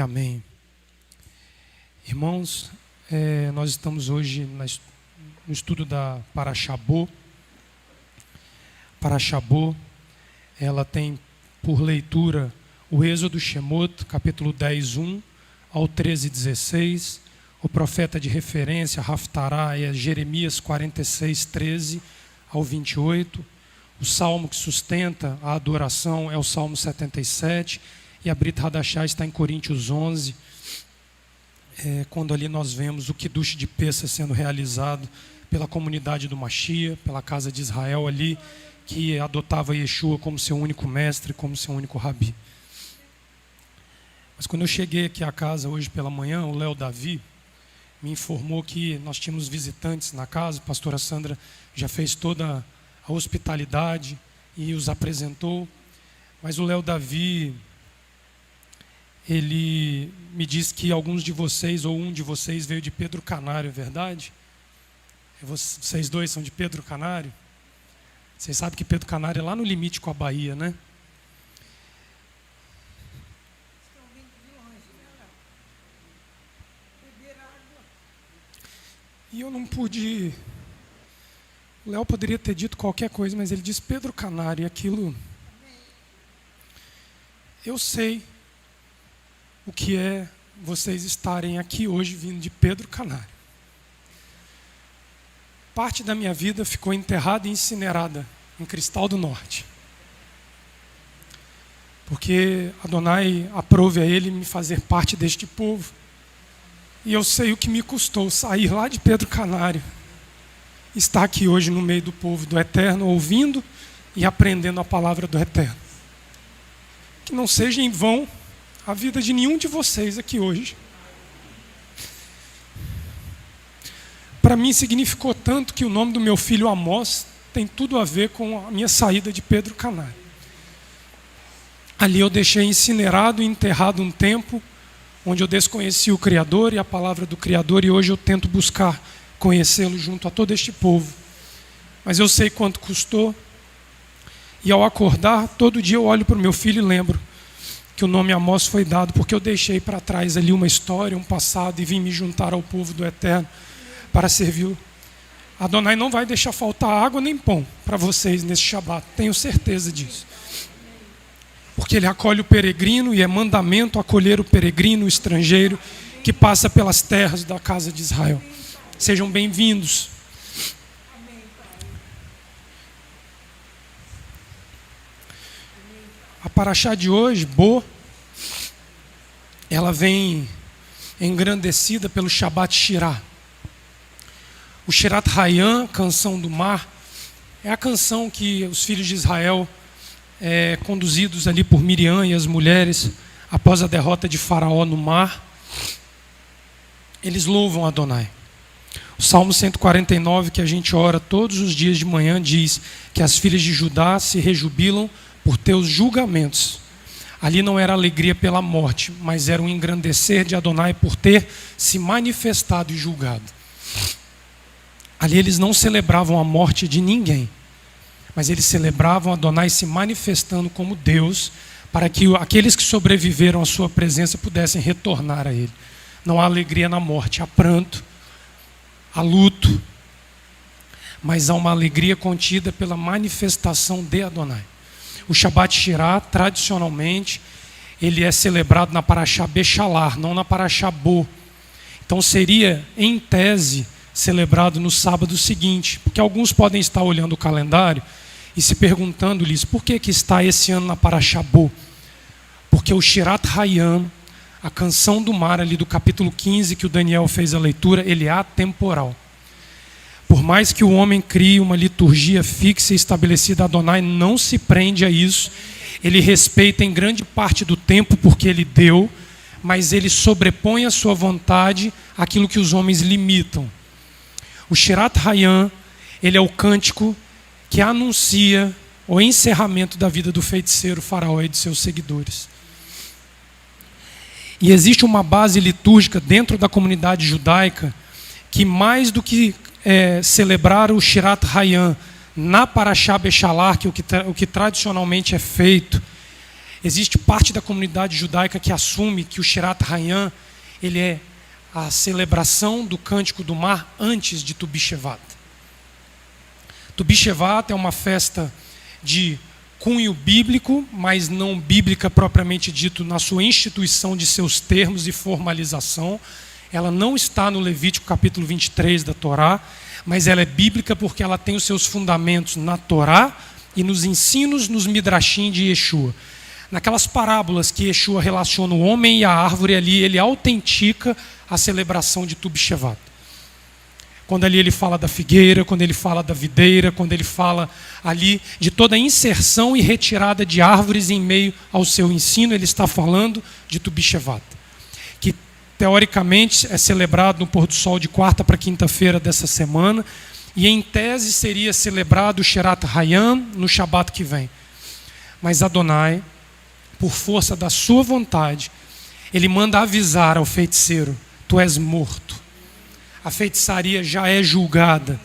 amém. Irmãos, nós estamos hoje no estudo da Parashá Bo. Parashá Bo, ela tem por leitura o Êxodo Shemot, capítulo 10, 1 ao 13, 16. O profeta de referência, Haftará, é Jeremias 46, 13 ao 28. O salmo que sustenta a adoração é o Salmo 77. E a Brit Hadashah está em Coríntios 11, quando ali nós vemos o Kiddush de Pessa sendo realizado pela comunidade do Mashiach, pela casa de Israel ali, que adotava Yeshua como seu único mestre, como seu único rabi. Mas quando eu cheguei aqui à casa hoje pela manhã, o Léo Davi me informou que nós tínhamos visitantes na casa. A pastora Sandra já fez toda a hospitalidade e os apresentou. Mas o Léo Davi, ele me disse que alguns de vocês, ou um de vocês, veio de Pedro Canário, é verdade? Vocês dois são de Pedro Canário? Vocês sabem que Pedro Canário é lá no limite com a Bahia, né? E eu não pude... O Léo poderia ter dito qualquer coisa, mas ele disse Pedro Canário, e aquilo... Eu sei o que é vocês estarem aqui hoje vindo de Pedro Canário. Parte da minha vida ficou enterrada e incinerada em Cristal do Norte. Porque Adonai aprove a ele me fazer parte deste povo. E eu sei o que me custou sair lá de Pedro Canário, estar aqui hoje no meio do povo do Eterno, ouvindo e aprendendo a palavra do Eterno. Que não seja em vão a vida de nenhum de vocês aqui hoje. Para mim significou tanto que o nome do meu filho Amós tem tudo a ver com a minha saída de Pedro Canário. Ali eu deixei incinerado e enterrado um tempo onde eu desconheci o Criador e a palavra do Criador, e hoje eu tento buscar conhecê-lo junto a todo este povo. Mas eu sei quanto custou, e ao acordar, todo dia eu olho para o meu filho e lembro que o nome Amós foi dado porque eu deixei para trás ali uma história, um passado, e vim me juntar ao povo do Eterno para servir. Adonai não vai deixar faltar água nem pão para vocês nesse Shabat, tenho certeza disso. Porque ele acolhe o peregrino, e é mandamento acolher o peregrino, o estrangeiro, que passa pelas terras da casa de Israel. Sejam bem-vindos. A Parashá de hoje, Bo, ela vem engrandecida pelo Shabbat Shirah. O Shirat Hayam, canção do mar, é a canção que os filhos de Israel, conduzidos ali por Miriam e as mulheres, após a derrota de Faraó no mar, eles louvam Adonai. O Salmo 149, que a gente ora todos os dias de manhã, diz que as filhas de Judá se rejubilam por teus julgamentos. Ali não era alegria pela morte, mas era um engrandecer de Adonai por ter se manifestado e julgado. Ali eles não celebravam a morte de ninguém, mas eles celebravam Adonai se manifestando como Deus, para que aqueles que sobreviveram à sua presença pudessem retornar a Ele. Não há alegria na morte, há pranto, há luto, mas há uma alegria contida pela manifestação de Adonai. O Shabbat Shirah, tradicionalmente, ele é celebrado na Parashá Beshalar, não na Parashá Bo. Então seria, em tese, celebrado no sábado seguinte, porque alguns podem estar olhando o calendário e se perguntando-lhes por que está esse ano na Parashá Bo. Porque o Shirat Hayam, a canção do mar ali do capítulo 15 que o Daniel fez a leitura, ele é atemporal. Por mais que o homem crie uma liturgia fixa e estabelecida, Adonai não se prende a isso. Ele respeita em grande parte do tempo porque ele deu, mas ele sobrepõe a sua vontade àquilo que os homens limitam. O Shirat Hayam, ele é o cântico que anuncia o encerramento da vida do feiticeiro Faraó e de seus seguidores. E existe uma base litúrgica dentro da comunidade judaica que, mais do que celebrar o Shirat Hayam na Parashá Beshalar, que é o que tradicionalmente é feito, Existe parte da comunidade judaica que assume que o Shirat Hayam, ele é a celebração do Cântico do Mar antes de Tu B'Shevat. Tu B'Shevat é uma festa de cunho bíblico, mas não bíblica propriamente dito na sua instituição de seus termos e formalização. Ela não está no Levítico capítulo 23 da Torá, mas ela é bíblica porque ela tem os seus fundamentos na Torá e nos ensinos nos Midrashim de Yeshua. Naquelas parábolas que Yeshua relaciona o homem e a árvore, ali ele autentica a celebração de Tu B'Shevat. Quando ali ele fala da figueira, quando ele fala da videira, quando ele fala ali de toda a inserção e retirada de árvores em meio ao seu ensino, ele está falando de Tu B'Shevat, que teoricamente é celebrado no pôr do sol de quarta para quinta-feira dessa semana, e em tese seria celebrado o Shirat Hayam no Shabat que vem. Mas Adonai, por força da sua vontade, ele manda avisar ao feiticeiro: tu és morto. A feitiçaria já é julgada,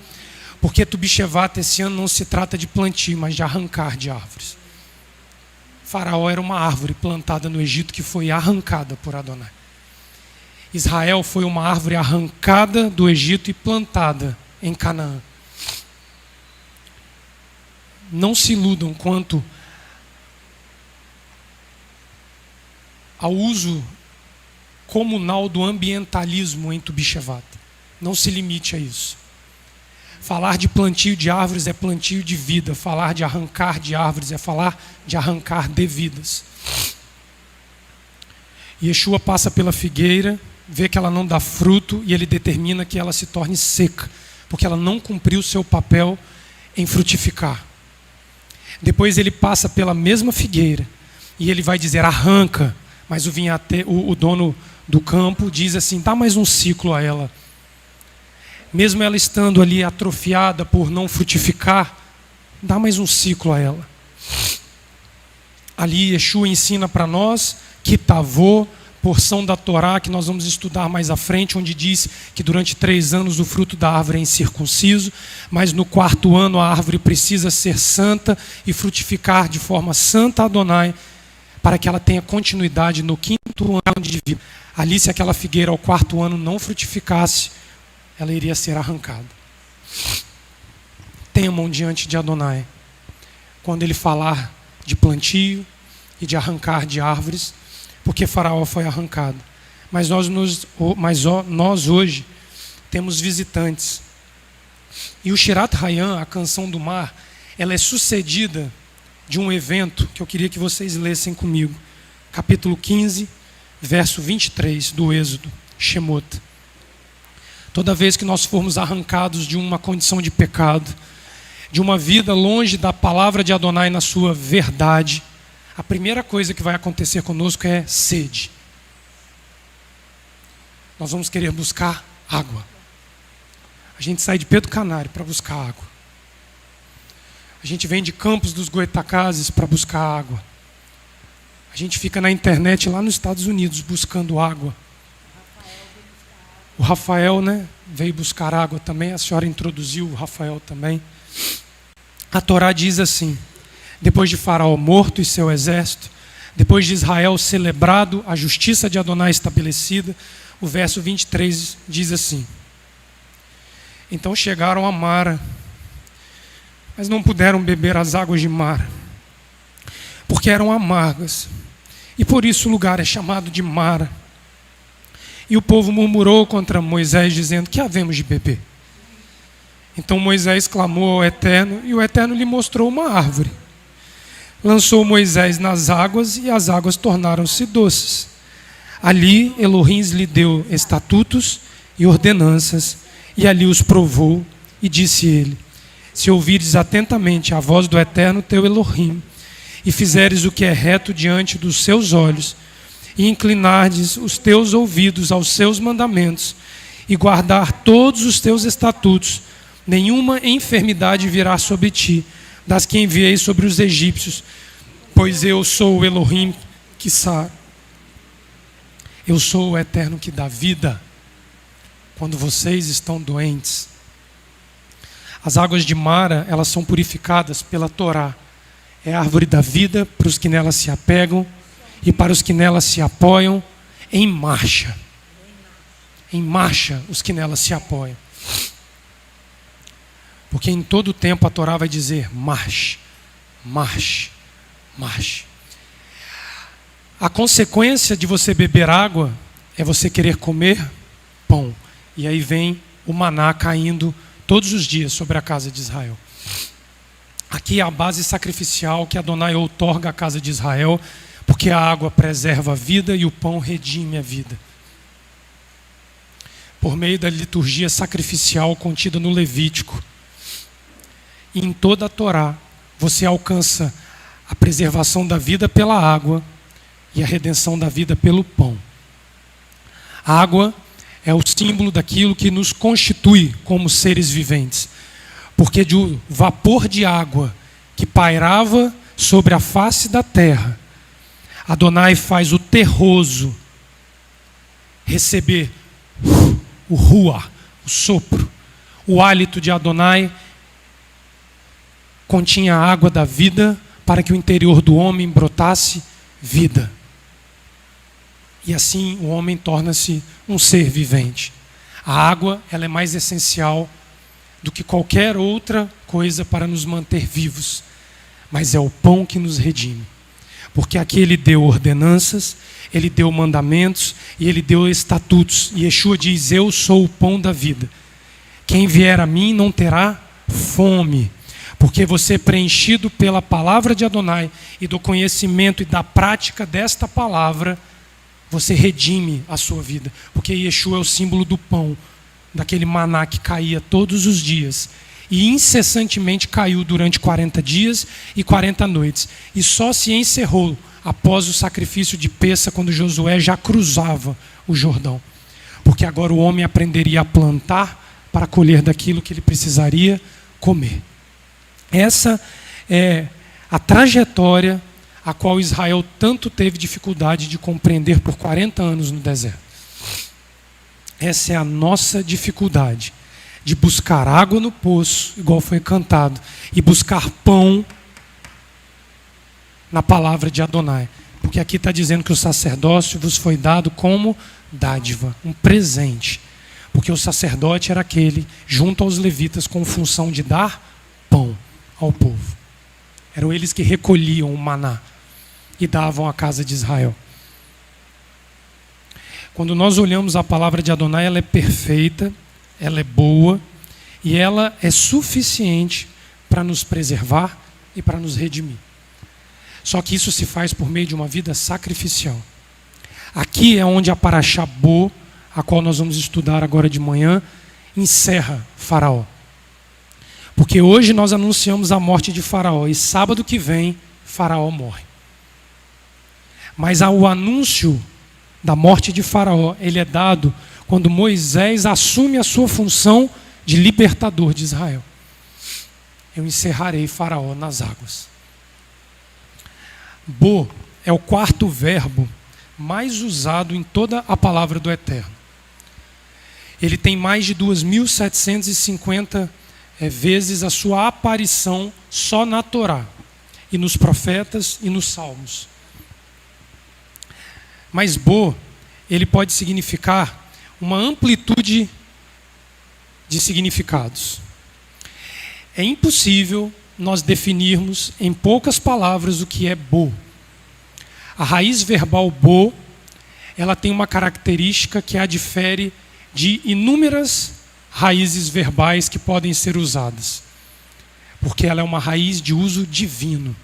porque Tu B'Shevat esse ano não se trata de plantio, mas de arrancar de árvores. Faraó era uma árvore plantada no Egito que foi arrancada por Adonai. Israel foi uma árvore arrancada do Egito e plantada em Canaã. Não se iludam quanto ao uso comunal do ambientalismo em Tu B'Shevat. Não se limite a isso. Falar de plantio de árvores é plantio de vida. Falar de arrancar de árvores é falar de arrancar de vidas. Yeshua passa pela figueira, vê que ela não dá fruto e ele determina que ela se torne seca, porque ela não cumpriu o seu papel em frutificar. Depois ele passa pela mesma figueira e ele vai dizer: arranca. Mas o dono do campo diz assim: dá mais um ciclo a ela. Mesmo ela estando ali atrofiada por não frutificar, dá mais um ciclo a ela. Ali Yeshua ensina para nós que Tavô, porção da Torá que nós vamos estudar mais à frente, onde diz que durante 3 anos o fruto da árvore é incircunciso, mas no 4º ano a árvore precisa ser santa e frutificar de forma santa a Adonai, para que ela tenha continuidade no 5º ano de vida. Ali, se aquela figueira ao 4º ano não frutificasse, ela iria ser arrancada. Temam diante de Adonai quando ele falar de plantio e de arrancar de árvores, porque Faraó foi arrancado. Mas nós hoje temos visitantes. E o Shirat Hayam, a canção do mar, ela é sucedida de um evento que eu queria que vocês lessem comigo. Capítulo 15, verso 23 do Êxodo, Shemot. Toda vez que nós formos arrancados de uma condição de pecado, de uma vida longe da palavra de Adonai na sua verdade, a primeira coisa que vai acontecer conosco é sede. Nós vamos querer buscar água. A gente sai de Pedro Canário para buscar água. A gente vem de Campos dos Goitacazes para buscar água. A gente fica na internet lá nos Estados Unidos buscando água. O Rafael, veio buscar água também. A senhora introduziu o Rafael também. A Torá diz assim: depois de Faraó morto e seu exército, depois de Israel celebrado, a justiça de Adonai estabelecida, o verso 23 diz assim: então chegaram a Mara, mas não puderam beber as águas de Mara, porque eram amargas, e por isso o lugar é chamado de Mara. E o povo murmurou contra Moisés, dizendo: que havemos de beber? Então Moisés clamou ao Eterno, e o Eterno lhe mostrou uma árvore. Lançou Moisés nas águas, e as águas tornaram-se doces. Ali Elohim lhe deu estatutos e ordenanças, e ali os provou, e disse ele: se ouvires atentamente a voz do Eterno teu Elohim, e fizeres o que é reto diante dos seus olhos, e inclinardes os teus ouvidos aos seus mandamentos, e guardar todos os teus estatutos, nenhuma enfermidade virá sobre ti, das que enviei sobre os egípcios, pois eu sou o Elohim que sara. Eu sou o Eterno que dá vida quando vocês estão doentes. As águas de Mara, elas são purificadas pela Torá. É a árvore da vida para os que nela se apegam e para os que nela se apoiam em marcha. Em marcha os que nela se apoiam. Porque em todo tempo a Torá vai dizer: marche, marche, marche. A consequência de você beber água é você querer comer pão. E aí vem o maná caindo todos os dias sobre a casa de Israel. Aqui é a base sacrificial que Adonai outorga à casa de Israel, porque a água preserva a vida e o pão redime a vida. Por meio da liturgia sacrificial contida no Levítico, e em toda a Torá, você alcança a preservação da vida pela água e a redenção da vida pelo pão. A água é o símbolo daquilo que nos constitui como seres viventes. Porque do vapor de água que pairava sobre a face da terra, Adonai faz o terroso receber o ruá, o sopro. O hálito de Adonai continha a água da vida para que o interior do homem brotasse vida. E assim o homem torna-se um ser vivente. A água, ela é mais essencial do que qualquer outra coisa para nos manter vivos. Mas é o pão que nos redime. Porque aqui ele deu ordenanças, ele deu mandamentos e ele deu estatutos. E Yeshua diz: eu sou o pão da vida. Quem vier a mim não terá fome. Porque você, preenchido pela palavra de Adonai e do conhecimento e da prática desta palavra, você redime a sua vida. Porque Yeshua é o símbolo do pão, daquele maná que caía todos os dias. E incessantemente caiu durante 40 dias e 40 noites. E só se encerrou após o sacrifício de Pêssah, quando Josué já cruzava o Jordão. Porque agora o homem aprenderia a plantar para colher daquilo que ele precisaria comer. Essa é a trajetória a qual Israel tanto teve dificuldade de compreender por 40 anos no deserto. Essa é a nossa dificuldade, de buscar água no poço, igual foi cantado, e buscar pão na palavra de Adonai. Porque aqui está dizendo que o sacerdócio vos foi dado como dádiva, um presente. Porque o sacerdote era aquele, junto aos levitas, com função de dar pão ao povo. Eram eles que recolhiam o maná e davam à casa de Israel. Quando nós olhamos a palavra de Adonai, ela é perfeita, ela é boa e ela é suficiente para nos preservar e para nos redimir. Só que isso se faz por meio de uma vida sacrificial. Aqui é onde a Parashá Bo, a qual nós vamos estudar agora de manhã, encerra Faraó. Porque hoje nós anunciamos a morte de Faraó e sábado que vem Faraó morre. Mas o anúncio da morte de Faraó, ele é dado quando Moisés assume a sua função de libertador de Israel. Eu encerrarei Faraó nas águas. Bo é o quarto verbo mais usado em toda a palavra do Eterno. Ele tem mais de 2.750 vezes a sua aparição só na Torá, e nos profetas e nos salmos. Mas Bo, ele pode significar uma amplitude de significados. É impossível nós definirmos em poucas palavras o que é Bo. A raiz verbal Bo, ela tem uma característica que a difere de inúmeras raízes verbais que podem ser usadas. Porque ela é uma raiz de uso divino.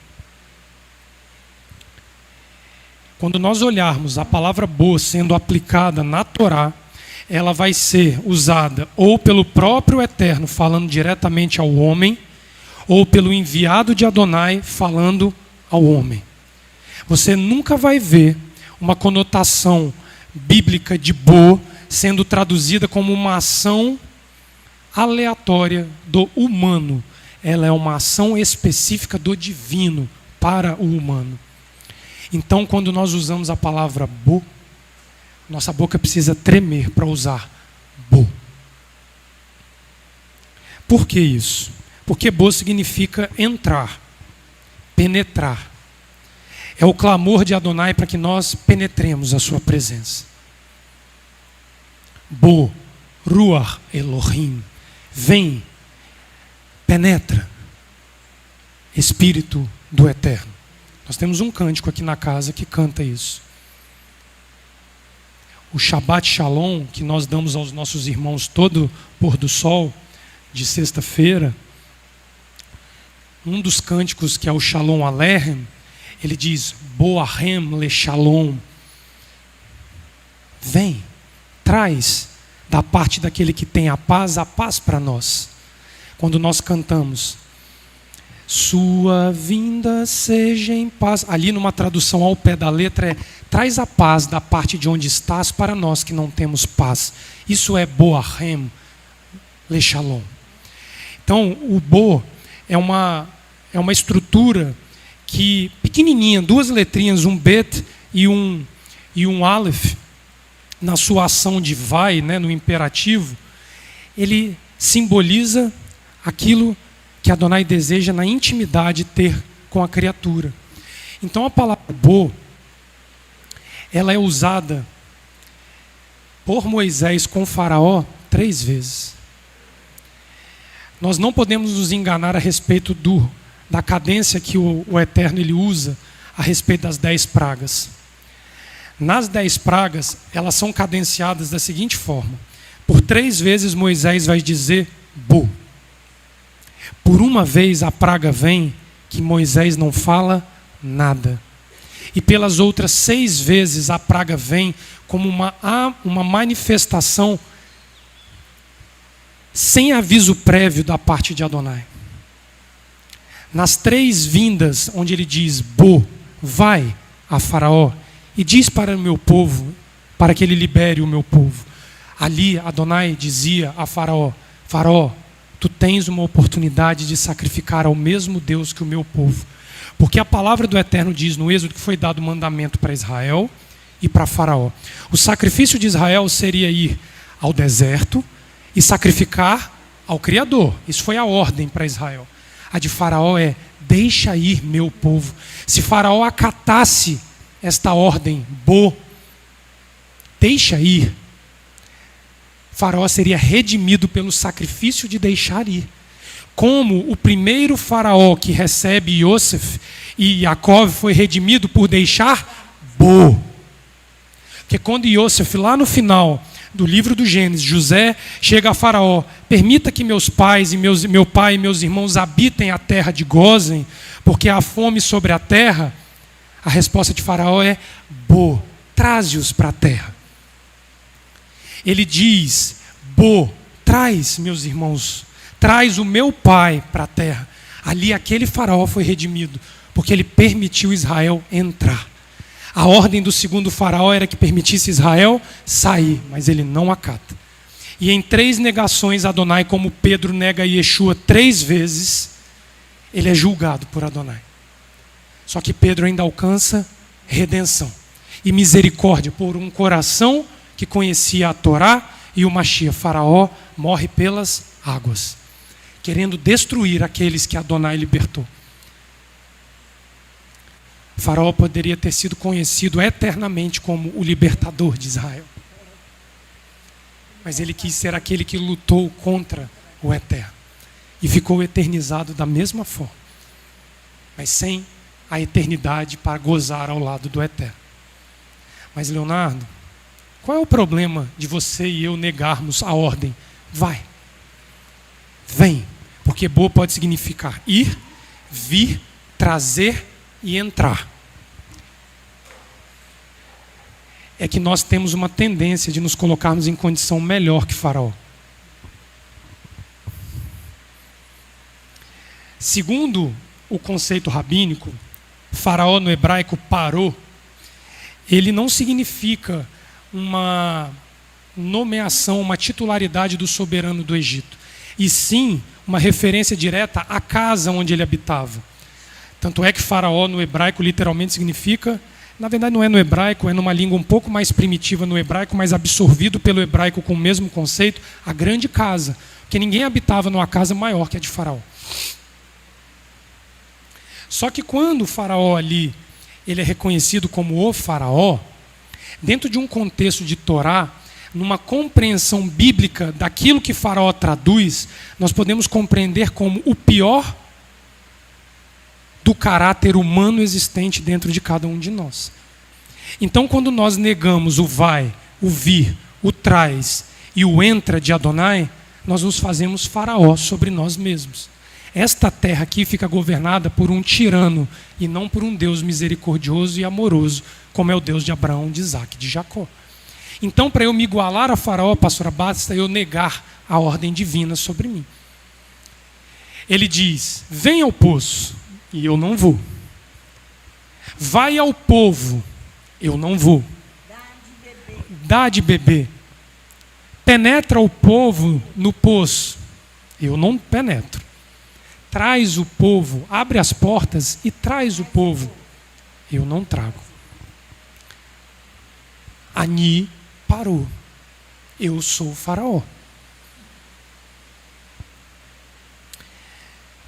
Quando nós olharmos a palavra Bo sendo aplicada na Torá, ela vai ser usada ou pelo próprio Eterno falando diretamente ao homem, ou pelo enviado de Adonai falando ao homem. Você nunca vai ver uma conotação bíblica de Bo sendo traduzida como uma ação aleatória do humano. Ela é uma ação específica do divino para o humano. Então, quando nós usamos a palavra Bo, nossa boca precisa tremer para usar Bo. Por que isso? Porque Bo significa entrar. penetrar. É o clamor de Adonai para que nós penetremos a sua presença. Bo, Ruach Elohim, vem, penetra, Espírito do Eterno. Nós temos um cântico aqui na casa que canta isso. O Shabbat Shalom, que nós damos aos nossos irmãos todo pôr do sol, de sexta-feira, um dos cânticos que é o Shalom Aleichem, ele diz, Boahem le Shalom. Vem, traz da parte daquele que tem a paz para nós. Quando nós cantamos, sua vinda seja em paz. Ali numa tradução ao pé da letra traz a paz da parte de onde estás para nós que não temos paz. Isso é Boahem le Shalom. Então, o Bo é uma estrutura que, pequenininha, duas letrinhas, um Bet e um Aleph, na sua ação de vai, né, no imperativo, ele simboliza aquilo que Adonai deseja na intimidade ter com a criatura. Então a palavra Bo, ela é usada por Moisés com Faraó 3 vezes. Nós não podemos nos enganar a respeito da cadência que o Eterno ele usa a respeito das 10 pragas. Nas 10 pragas, elas são cadenciadas da seguinte forma. Por 3 vezes Moisés vai dizer Bo. Por uma vez a praga vem que Moisés não fala nada. E pelas outras 6 vezes a praga vem como uma manifestação sem aviso prévio da parte de Adonai. Nas 3 vindas, onde ele diz, Bo, vai a Faraó, e diz para o meu povo, para que ele libere o meu povo. Ali Adonai dizia a Faraó, Faraó, tu tens uma oportunidade de sacrificar ao mesmo Deus que o meu povo. Porque a palavra do Eterno diz no Êxodo que foi dado mandamento para Israel e para Faraó. O sacrifício de Israel seria ir ao deserto e sacrificar ao Criador. Isso foi a ordem para Israel. A de Faraó é, deixa ir meu povo. Se Faraó acatasse esta ordem, Bo, deixa ir, Faraó seria redimido pelo sacrifício de deixar ir. Como o primeiro faraó que recebe Yosef e Jacó foi redimido por deixar Bo. Porque quando Yosef, lá no final do livro do Gênesis, José chega a Faraó, permita que meus pais e meu pai e meus irmãos habitem a terra de Gósen, porque há fome sobre a terra. A resposta de Faraó é Bo, traze-os para a terra. Ele diz, Bo, traz meus irmãos, traz o meu pai para a terra. Ali aquele faraó foi redimido, porque ele permitiu Israel entrar. A ordem do segundo faraó era que permitisse Israel sair, mas ele não acata. E em 3 negações, Adonai, como Pedro nega Yeshua 3 vezes, ele é julgado por Adonai. Só que Pedro ainda alcança redenção e misericórdia por um coração que conhecia a Torá e o Mashiach. Faraó morre pelas águas, querendo destruir aqueles que Adonai libertou. Faraó poderia ter sido conhecido eternamente como o libertador de Israel. Mas ele quis ser aquele que lutou contra o Eterno. E ficou eternizado da mesma forma. Mas sem a eternidade para gozar ao lado do Eterno. Mas Leonardo, qual é o problema de você e eu negarmos a ordem? Vai. Vem. Porque Bo pode significar ir, vir, trazer e entrar. É que nós temos uma tendência de nos colocarmos em condição melhor que Faraó. Segundo o conceito rabínico, Faraó no hebraico parou, ele não significa uma nomeação, uma titularidade do soberano do Egito, e sim uma referência direta à casa onde ele habitava. Tanto é que Faraó no hebraico literalmente significa, na verdade não é no hebraico, é numa língua um pouco mais primitiva no hebraico, mas absorvido pelo hebraico com o mesmo conceito, a grande casa, porque ninguém habitava numa casa maior que a de Faraó. Só que quando o faraó ali, ele é reconhecido como o faraó, dentro de um contexto de Torá, numa compreensão bíblica daquilo que faraó traduz, nós podemos compreender como o pior do caráter humano existente dentro de cada um de nós. Então, quando nós negamos o vai, o vir, o traz e o entra de Adonai, nós nos fazemos faraó sobre nós mesmos. Esta terra aqui fica governada por um tirano e não por um Deus misericordioso e amoroso, como é o Deus de Abraão, de Isaac e de Jacó. Então, para eu me igualar a faraó, pastora, basta eu negar a ordem divina sobre mim. Ele diz: vem ao poço, e eu não vou. Vai ao povo, eu não vou. Dá de beber. Penetra o povo no poço, eu não penetro. Traz o povo, abre as portas e traz o povo, eu não trago. Ani parou. Eu sou o faraó.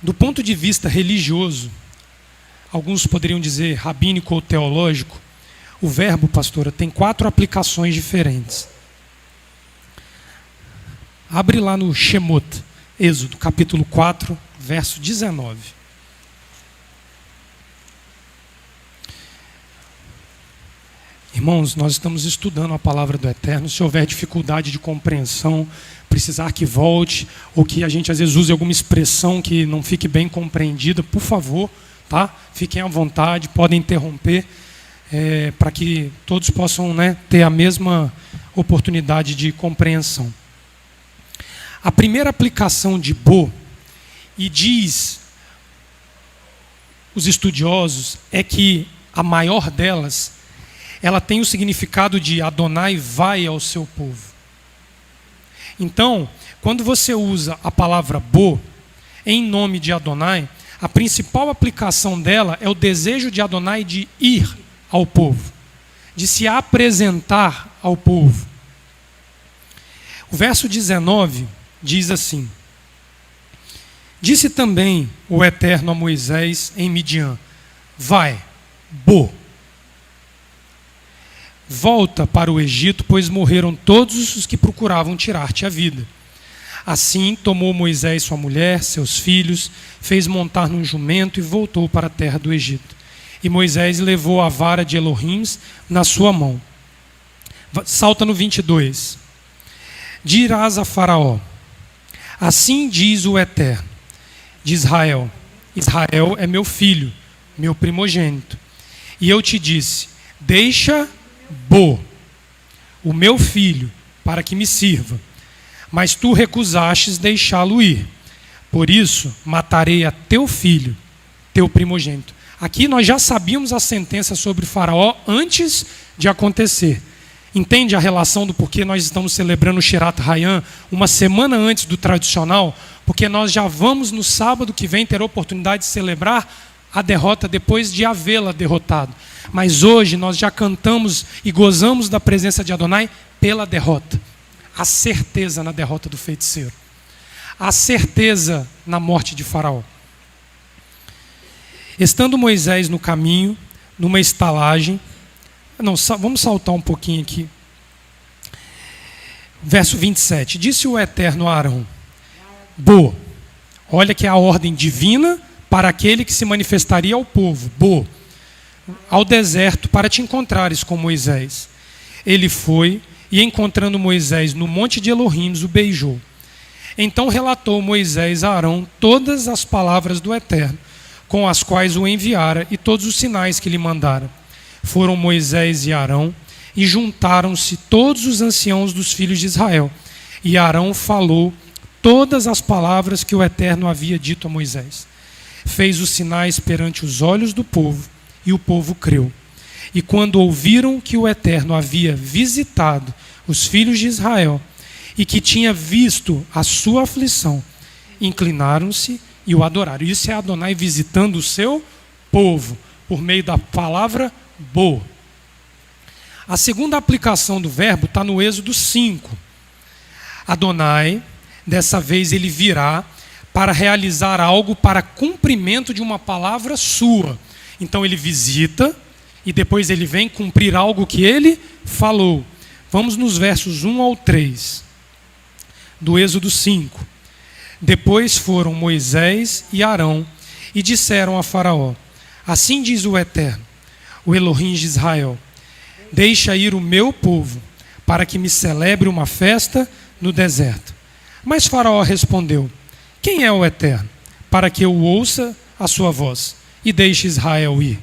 Do ponto de vista religioso, alguns poderiam dizer rabínico ou teológico, o verbo, pastora, tem 4 aplicações diferentes. Abre lá no Shemot, Êxodo, capítulo 4, verso 19. Irmãos, nós estamos estudando a palavra do Eterno. Se houver dificuldade de compreensão, precisar que volte, ou que a gente às vezes use alguma expressão que não fique bem compreendida, por favor, tá? Fiquem à vontade, podem interromper, para que todos possam, ter a mesma oportunidade de compreensão. A primeira aplicação de Bo, e diz os estudiosos, é que a maior delas, ela tem o significado de Adonai vai ao seu povo. Então, quando você usa a palavra Bo, em nome de Adonai, a principal aplicação dela é o desejo de Adonai de ir ao povo, de se apresentar ao povo. O verso 19 diz assim: disse também o Eterno a Moisés em Midian: vai, Bo, volta para o Egito, pois morreram todos os que procuravam tirar-te a vida. Assim tomou Moisés sua mulher, seus filhos, fez montar num jumento e voltou para a terra do Egito. E Moisés levou a vara de Elohim na sua mão. Salta no 22. Dirás a Faraó: assim diz o Eterno de Israel: Israel é meu filho, meu primogênito. E eu te disse: deixa Bo, o meu filho, para que me sirva. Mas tu recusastes deixá-lo ir. Por isso, matarei a teu filho, teu primogênito. Aqui nós já sabíamos a sentença sobre Faraó antes de acontecer. Entende a relação do porquê nós estamos celebrando o Shirat Hayam uma semana antes do tradicional? Porque nós já vamos no sábado que vem ter a oportunidade de celebrar a derrota depois de havê-la derrotado. Mas hoje nós já cantamos e gozamos da presença de Adonai pela derrota. A certeza na derrota do feiticeiro. A certeza na morte de Faraó. Estando Moisés no caminho, numa estalagem. Não, vamos saltar um pouquinho aqui. Verso 27. Disse o Eterno a Arão: Bo, olha que é a ordem divina para aquele que se manifestaria ao povo. Bo, ao deserto para te encontrares com Moisés. Ele foi e, encontrando Moisés no monte de Elohim, o beijou. Então relatou Moisés a Arão todas as palavras do Eterno, com as quais o enviara, e todos os sinais que lhe mandara. Foram Moisés e Arão, e juntaram-se todos os anciãos dos filhos de Israel. E Arão falou todas as palavras que o Eterno havia dito a Moisés. Fez os sinais perante os olhos do povo, e o povo creu. E quando ouviram que o Eterno havia visitado os filhos de Israel, e que tinha visto a sua aflição, inclinaram-se e o adoraram. Isso é Adonai visitando o seu povo, por meio da palavra Bo. A segunda aplicação do verbo está no Êxodo 5. Adonai, dessa vez ele virá para realizar algo para cumprimento de uma palavra sua. Então ele visita e depois ele vem cumprir algo que ele falou. Vamos nos versos 1 ao 3 do Êxodo 5. Depois foram Moisés e Arão e disseram a Faraó: assim diz o Eterno, o Elohim de Israel: deixa ir o meu povo, para que me celebre uma festa no deserto. Mas Faraó respondeu: quem é o Eterno, para que eu ouça a sua voz e deixe Israel ir?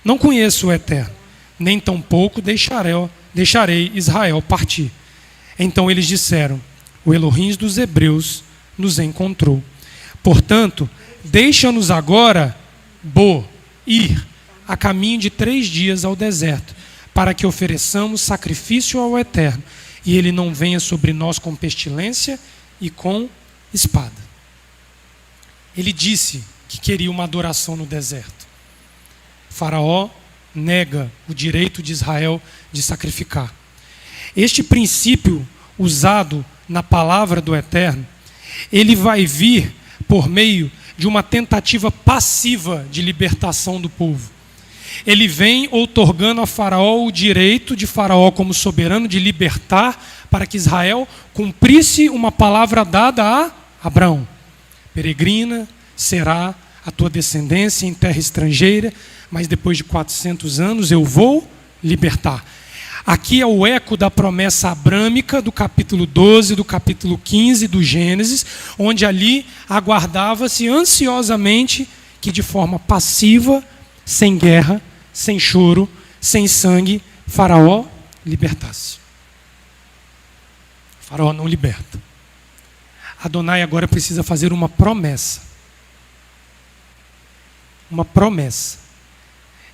Não conheço o Eterno, nem tampouco deixarei Israel partir. Então eles disseram: o Elohim dos hebreus nos encontrou. Portanto, deixa-nos agora ir a caminho de 3 dias ao deserto, para que ofereçamos sacrifício ao Eterno, e ele não venha sobre nós com pestilência e com espada. Ele disse que queria uma adoração no deserto. Faraó nega o direito de Israel de sacrificar. Este princípio usado na palavra do Eterno, ele vai vir por meio de uma tentativa passiva de libertação do povo. Ele vem outorgando a Faraó o direito de Faraó como soberano de libertar, para que Israel cumprisse uma palavra dada a Abraão: peregrina será a tua descendência em terra estrangeira, mas depois de 400 anos eu vou libertar. Aqui é o eco da promessa abrâmica do capítulo 12, do capítulo 15 do Gênesis, onde ali aguardava-se ansiosamente que de forma passiva, sem guerra, sem choro, sem sangue, Faraó libertasse. Faraó não liberta. Adonai agora precisa fazer uma promessa. Uma promessa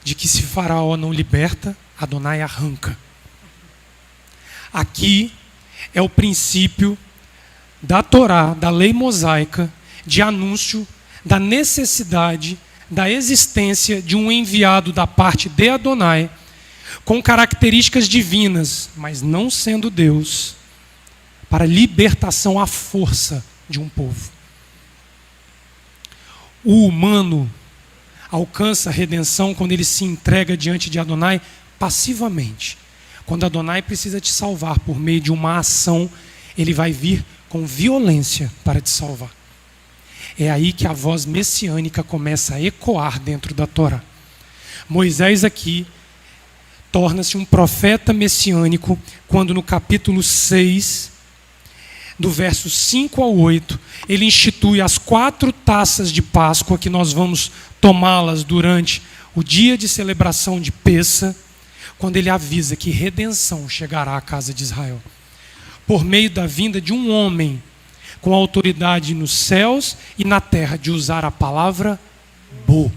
de que se Faraó não liberta, Adonai arranca. Aqui é o princípio da Torá, da lei mosaica, de anúncio da necessidade da existência de um enviado da parte de Adonai, com características divinas, mas não sendo Deus, para libertação à força de um povo. O humano alcança a redenção quando ele se entrega diante de Adonai passivamente. Quando Adonai precisa te salvar por meio de uma ação, ele vai vir com violência para te salvar. É aí que a voz messiânica começa a ecoar dentro da Torá. Moisés aqui torna-se um profeta messiânico quando no capítulo 6, do verso 5 ao 8, ele institui as 4 taças de Páscoa, que nós vamos tomá-las durante o dia de celebração de Pêssah, quando ele avisa que redenção chegará à casa de Israel, por meio da vinda de um homem com autoridade nos céus e na terra, de usar a palavra Bo.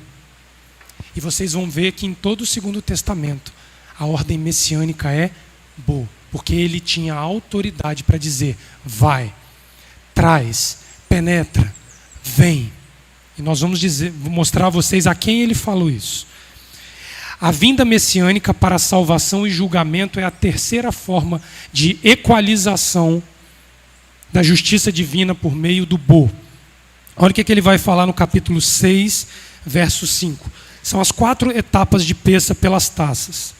E vocês vão ver que em todo o Segundo Testamento, a ordem messiânica é Bo, porque ele tinha autoridade para dizer: vai, traz, penetra, vem. E nós vamos mostrar a vocês a quem ele falou isso. A vinda messiânica para salvação e julgamento é a terceira forma de equalização da justiça divina por meio do Bo. Olha o que ele vai falar no capítulo 6, verso 5. São as 4 etapas de Pêssah pelas taças.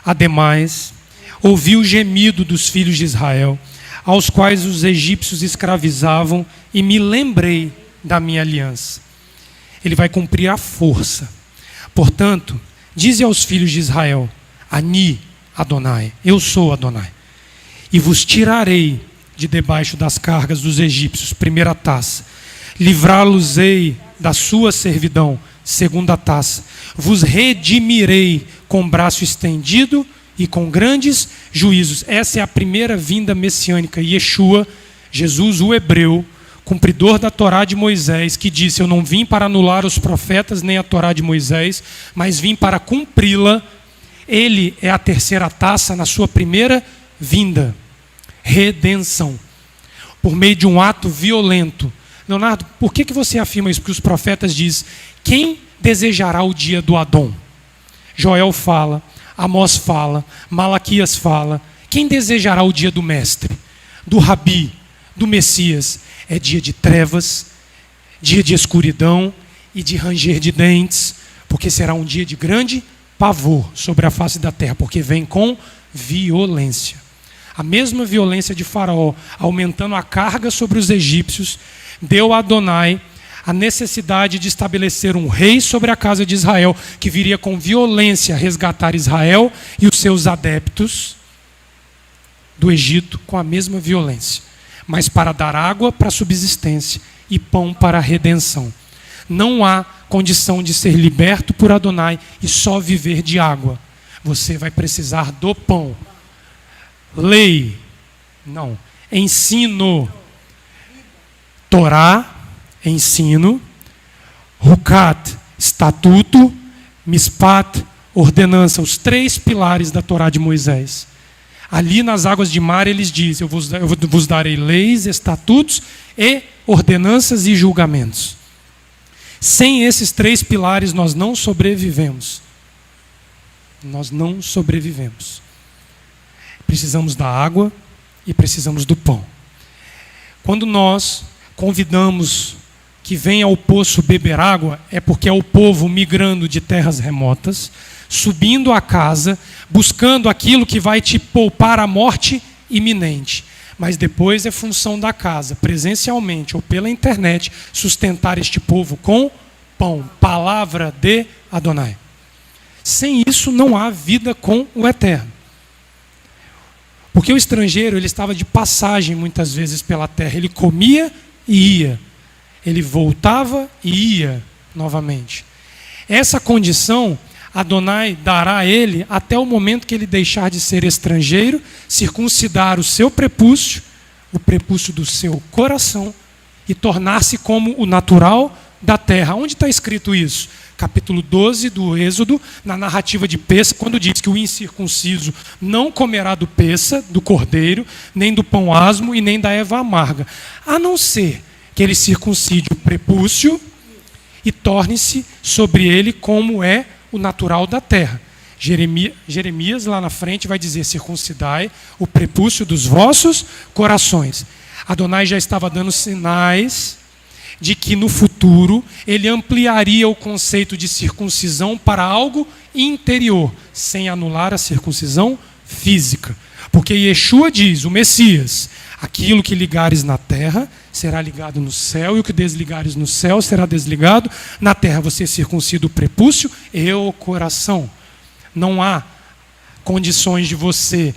Ademais, ouvi o gemido dos filhos de Israel, aos quais os egípcios escravizavam, e me lembrei da minha aliança. Ele vai cumprir a força. Portanto, dize aos filhos de Israel: Ani Adonai, eu sou Adonai, e vos tirarei de debaixo das cargas dos egípcios, primeira taça. Livrá-los-ei da sua servidão, segunda taça. Vos redimirei com braço estendido e com grandes juízos. Essa é a primeira vinda messiânica. Yeshua, Jesus, o hebreu, cumpridor da Torá de Moisés, que disse: eu não vim para anular os profetas nem a Torá de Moisés, mas vim para cumpri-la. Ele é a terceira taça na sua primeira vinda. Redenção. Por meio de um ato violento. Leonardo, por que você afirma isso? Porque os profetas dizem: quem desejará o dia do Adom? Joel fala, Amós fala, Malaquias fala. Quem desejará o dia do mestre, do Rabi, do Messias? É dia de trevas, dia de escuridão e de ranger de dentes, porque será um dia de grande pavor sobre a face da terra, porque vem com violência. A mesma violência de Faraó, aumentando a carga sobre os egípcios, deu a Adonai a necessidade de estabelecer um rei sobre a casa de Israel, que viria com violência resgatar Israel e os seus adeptos do Egito com a mesma violência, mas para dar água para a subsistência e pão para a redenção. Não há condição de ser liberto por Adonai e só viver de água. Você vai precisar do pão. Lei, não. Ensino. Torá, ensino. Hukat, estatuto. Mispat, ordenança. Os 3 pilares da Torá de Moisés. Ali nas águas de mar eles dizem: eu vos darei leis, estatutos e ordenanças e julgamentos. Sem esses 3 pilares nós não sobrevivemos. Nós não sobrevivemos. Precisamos da água e precisamos do pão. Quando nós convidamos que venha ao poço beber água, é porque é o povo migrando de terras remotas, subindo a casa, buscando aquilo que vai te poupar a morte iminente. Mas depois é função da casa, presencialmente ou pela internet, sustentar este povo com pão, palavra de Adonai. Sem isso não há vida com o Eterno. Porque o estrangeiro, ele estava de passagem muitas vezes pela terra. Ele comia e ia. Ele voltava e ia novamente. Essa condição, Adonai dará a ele até o momento que ele deixar de ser estrangeiro, circuncidar o seu prepúcio, o prepúcio do seu coração, e tornar-se como o natural da terra. Onde está escrito isso? Capítulo 12 do Êxodo, na narrativa de Pêssah, quando diz que o incircunciso não comerá do Pêssah, do cordeiro, nem do pão asmo e nem da erva amarga, a não ser que ele circuncide o prepúcio e torne-se sobre ele como é o natural da terra. Jeremias lá na frente vai dizer: circuncidai o prepúcio dos vossos corações. Adonai já estava dando sinais de que no futuro ele ampliaria o conceito de circuncisão para algo interior, sem anular a circuncisão física. Porque Yeshua diz, o Messias: aquilo que ligares na terra será ligado no céu, e o que desligares no céu será desligado na terra. Você circuncida o prepúcio e o coração. Não há condições de você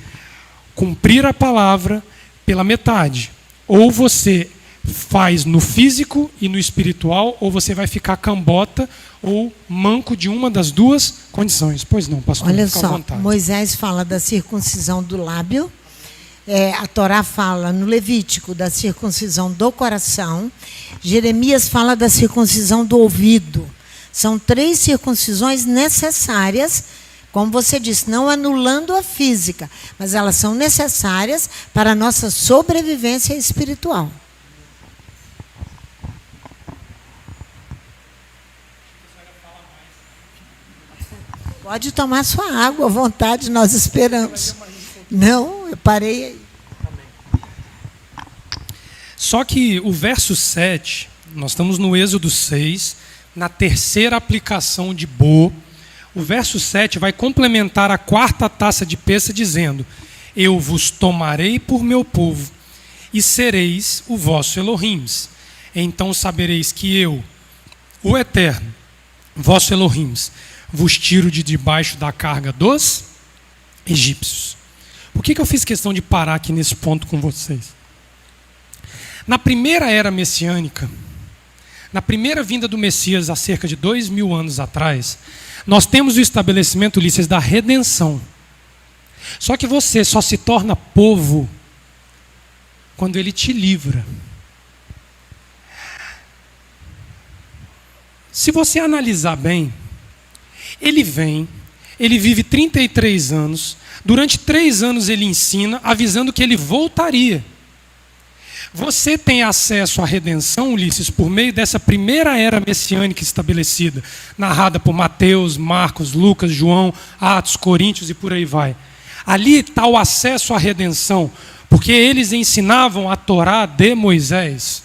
cumprir a palavra pela metade. Ou você faz no físico e no espiritual, ou você vai ficar cambota ou manco de uma das duas condições. Pois não, pastor, olha fica à só, vontade. Moisés fala da circuncisão do lábio, a Torá fala no Levítico da circuncisão do coração, Jeremias fala da circuncisão do ouvido. São 3 circuncisões necessárias, como você disse, não anulando a física, mas elas são necessárias para a nossa sobrevivência espiritual. Pode tomar sua água à vontade, nós esperamos. Não, eu parei aí. Só que o verso 7, nós estamos no Êxodo 6, na terceira aplicação de Bo. O verso 7 vai complementar a 4ª taça de Pêssah dizendo: eu vos tomarei por meu povo e sereis o vosso Elohim. Então sabereis que eu, o Eterno, vosso Elohim, vos tiro de debaixo da carga dos egípcios. Por que eu fiz questão de parar aqui nesse ponto com vocês? Na primeira era messiânica, na primeira vinda do Messias, há cerca de 2000 anos atrás, nós temos o estabelecimento, Ulisses, da redenção. Só que você só se torna povo quando ele te livra. Se você analisar bem, ele vem, ele vive 33 anos, durante 3 anos ele ensina, avisando que ele voltaria. Você tem acesso à redenção, Ulisses, por meio dessa primeira era messiânica estabelecida, narrada por Mateus, Marcos, Lucas, João, Atos, Coríntios e por aí vai. Ali está o acesso à redenção, porque eles ensinavam a Torá de Moisés.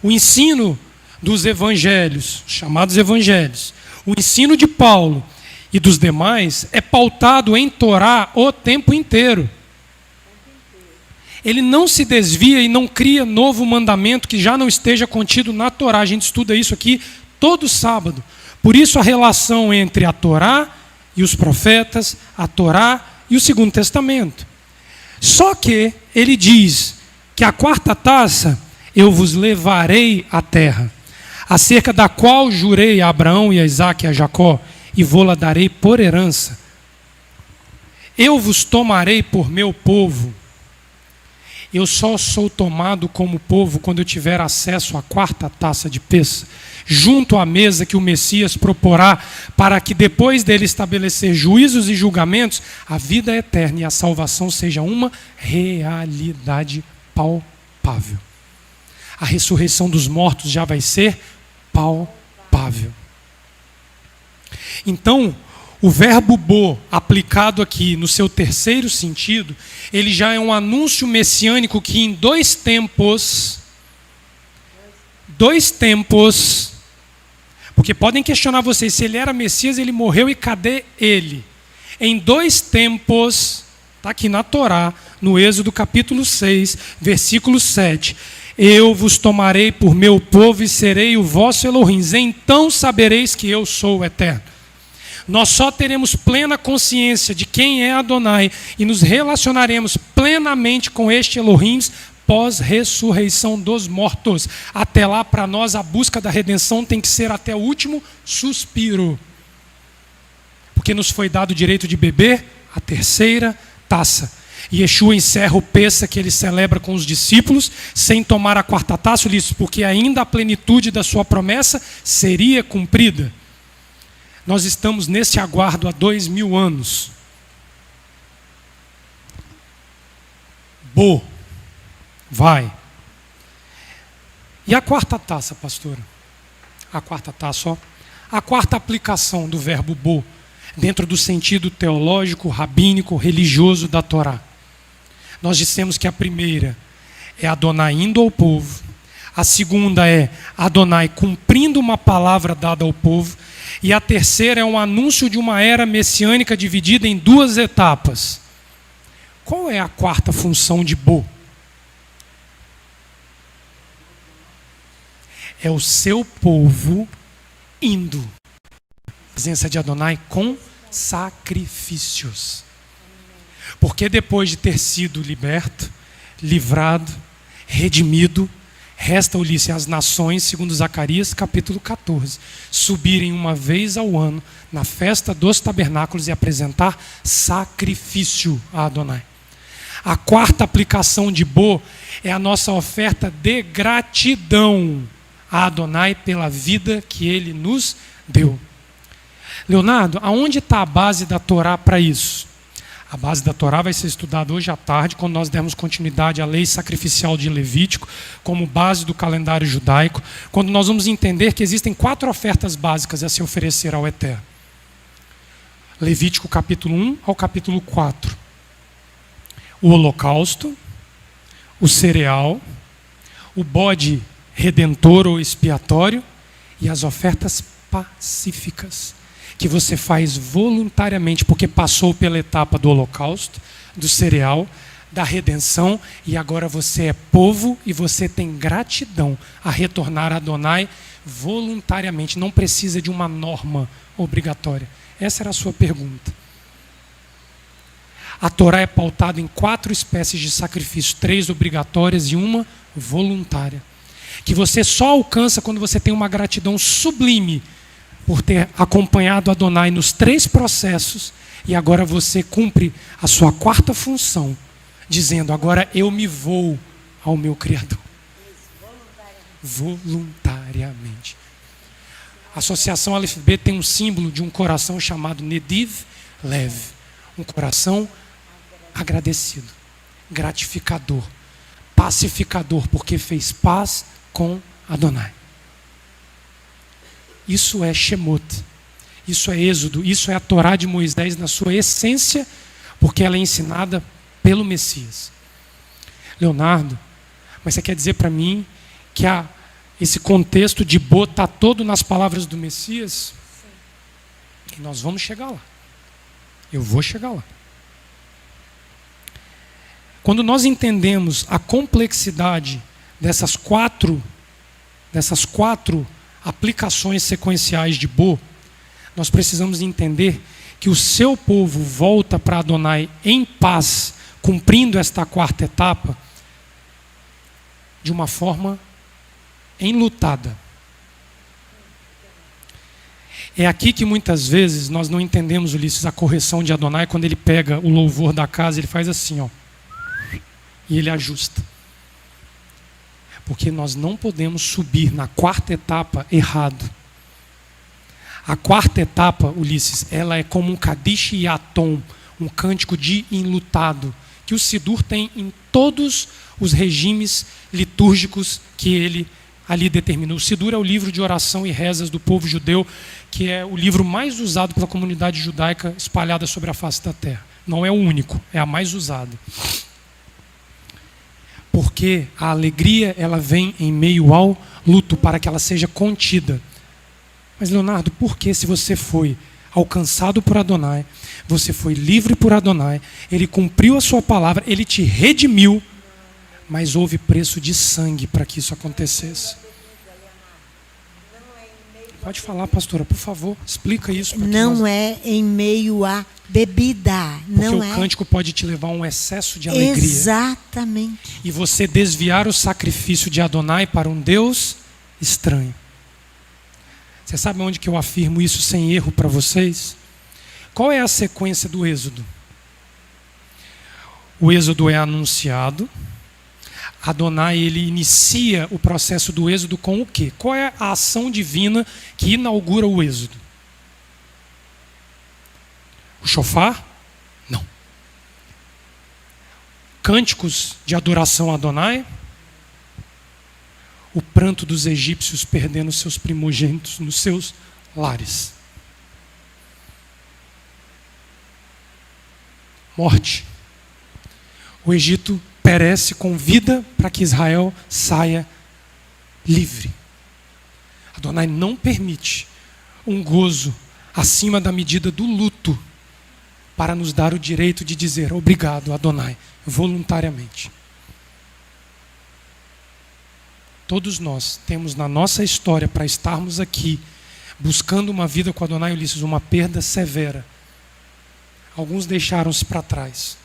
O ensino dos evangelhos, chamados evangelhos, o ensino de Paulo e dos demais é pautado em Torá o tempo inteiro. Ele não se desvia e não cria novo mandamento que já não esteja contido na Torá. A gente estuda isso aqui todo sábado. Por isso a relação entre a Torá e os profetas, a Torá e o Segundo Testamento. Só que ele diz que a quarta taça, eu vos levarei à terra, acerca da qual jurei a Abraão e a Isaque e a Jacó, e vou-la darei por herança. Eu vos tomarei por meu povo. Eu só sou tomado como povo quando eu tiver acesso à quarta taça de peça, junto à mesa que o Messias proporá, para que depois dele estabelecer juízos e julgamentos, a vida eterna e a salvação seja uma realidade palpável. A ressurreição dos mortos já vai ser palpável. Então, o verbo bo, aplicado aqui no seu terceiro sentido, ele já é um anúncio messiânico que em dois tempos, porque podem questionar vocês, se ele era Messias, ele morreu e cadê ele? Em dois tempos, está aqui na Torá, no Êxodo capítulo 6, versículo 7, eu vos tomarei por meu povo e serei o vosso Elohim, então sabereis que eu sou o Eterno. Nós só teremos plena consciência de quem é Adonai e nos relacionaremos plenamente com este Elohim pós-ressurreição dos mortos. Até lá, para nós, a busca da redenção tem que ser até o último suspiro. Porque nos foi dado o direito de beber a terceira taça. E Yeshua encerra o Pessa que ele celebra com os discípulos, sem tomar a quarta taça, ele diz, porque ainda a plenitude da sua promessa seria cumprida. Nós estamos nesse aguardo há 2000 anos. Vai. E a quarta taça, pastora? A quarta taça, ó. A quarta aplicação do verbo bo, dentro do sentido teológico, rabínico, religioso da Torá. Nós dissemos que a primeira é Adonai indo ao povo. A segunda é Adonai cumprindo uma palavra dada ao povo. E a terceira é um anúncio de uma era messiânica dividida em duas etapas. Qual é a quarta função de bo? É o seu povo indo à presença de Adonai com sacrifícios. Porque depois de ter sido liberto, livrado, redimido, resta-lhe às nações, segundo Zacarias, capítulo 14, subirem uma vez ao ano na festa dos tabernáculos e apresentar sacrifício a Adonai. A quarta aplicação de bo é a nossa oferta de gratidão a Adonai pela vida que ele nos deu. Leonardo, aonde está a base da Torá para isso? A base da Torá vai ser estudada hoje à tarde, quando nós dermos continuidade à lei sacrificial de Levítico, como base do calendário judaico, quando nós vamos entender que existem 4 ofertas básicas a se oferecer ao Eterno. Levítico capítulo 1 ao capítulo 4. O holocausto, o cereal, o bode redentor ou expiatório e as ofertas pacíficas, que você faz voluntariamente, porque passou pela etapa do holocausto, do cereal, da redenção, e agora você é povo e você tem gratidão a retornar a Adonai voluntariamente, não precisa de uma norma obrigatória. Essa era a sua pergunta. A Torá é pautada em 4 espécies de sacrifício, 3 obrigatórias e uma voluntária, que você só alcança quando você tem uma gratidão sublime por ter acompanhado Adonai nos 3 processos, e agora você cumpre a sua 4ª função, dizendo, agora eu me vou ao meu Criador. Voluntariamente. A Associação Aleph Bet tem um símbolo de um coração chamado Nediv Lev, um coração agradecido, gratificador, pacificador, porque fez paz com Adonai. Isso é Shemot, isso é Êxodo, isso é a Torá de Moisés na sua essência, porque ela é ensinada pelo Messias. Leonardo, mas você quer dizer para mim que esse contexto de Bo está todo nas palavras do Messias? E nós vamos chegar lá. Eu vou chegar lá. Quando nós entendemos a complexidade dessas quatro aplicações sequenciais de Bo, nós precisamos entender que o seu povo volta para Adonai em paz, cumprindo esta quarta etapa, de uma forma enlutada. É aqui que muitas vezes nós não entendemos, Ulisses, a correção de Adonai, quando ele pega o louvor da casa, ele faz assim, ó, e ele ajusta. Porque nós não podemos subir na quarta etapa errado. A quarta etapa, Ulisses, ela é como um Kadish Yatom, um cântico de enlutado, que o Sidur tem em todos os regimes litúrgicos que ele ali determinou. O Sidur é o livro de oração e rezas do povo judeu, que é o livro mais usado pela comunidade judaica espalhada sobre a face da terra. Não é o único, é a mais usada. Porque a alegria, ela vem em meio ao luto, para que ela seja contida. Mas, Leonardo, por que, se você foi alcançado por Adonai, você foi livre por Adonai, ele cumpriu a sua palavra, ele te redimiu, mas houve preço de sangue para que isso acontecesse? Pode falar, pastora, por favor, explica isso. Não é em meio à bebida. Porque não o cântico pode te levar a um excesso de alegria. Exatamente. E você desviar o sacrifício de Adonai para um Deus estranho. Você sabe onde que eu afirmo isso sem erro para vocês? Qual é a sequência do Êxodo? O Êxodo é anunciado. Adonai, ele inicia o processo do Êxodo com o quê? Qual é a ação divina que inaugura o Êxodo? O shofar? Não. Cânticos de adoração a Adonai? O pranto dos egípcios perdendo seus primogênitos nos seus lares. Morte. O Egito perece com vida para que Israel saia livre. Adonai não permite um gozo acima da medida do luto para nos dar o direito de dizer obrigado, Adonai, voluntariamente. Todos nós temos na nossa história, para estarmos aqui buscando uma vida com Adonai, Ulisses, uma perda severa. Alguns deixaram-se para trás.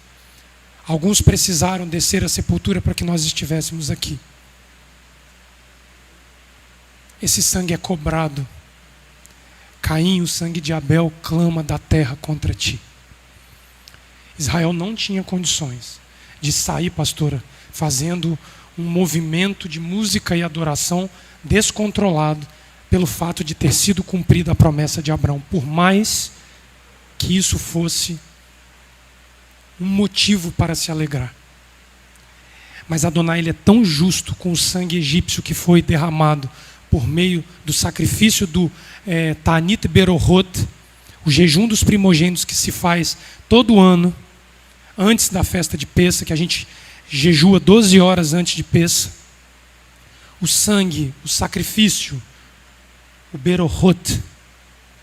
Alguns precisaram descer à sepultura para que nós estivéssemos aqui. Esse sangue é cobrado. Caim, o sangue de Abel, clama da terra contra ti. Israel não tinha condições de sair, pastora, fazendo um movimento de música e adoração descontrolado pelo fato de ter sido cumprida a promessa de Abraão, por mais que isso fosse um motivo para se alegrar. Mas Adonai, ele é tão justo com o sangue egípcio que foi derramado por meio do sacrifício do Ta'anit Berorot, o jejum dos primogênitos que se faz todo ano, antes da festa de Pessa, que a gente jejua 12 horas antes de Pessa. O sangue, o sacrifício, o Berorot,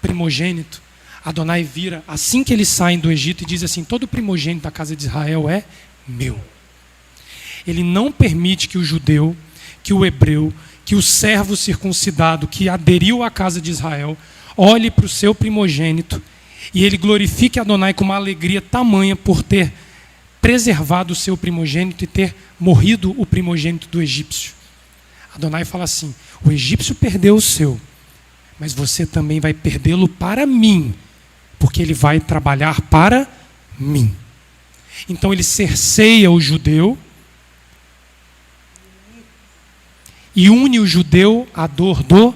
primogênito, Adonai vira, assim que eles saem do Egito, e diz assim: todo primogênito da casa de Israel é meu. Ele não permite que o judeu, que o hebreu, que o servo circuncidado que aderiu à casa de Israel, olhe para o seu primogênito e ele glorifique Adonai com uma alegria tamanha por ter preservado o seu primogênito e ter morrido o primogênito do egípcio. Adonai fala assim: o egípcio perdeu o seu, mas você também vai perdê-lo para mim, porque ele vai trabalhar para mim. Então ele cerceia o judeu e une o judeu à dor do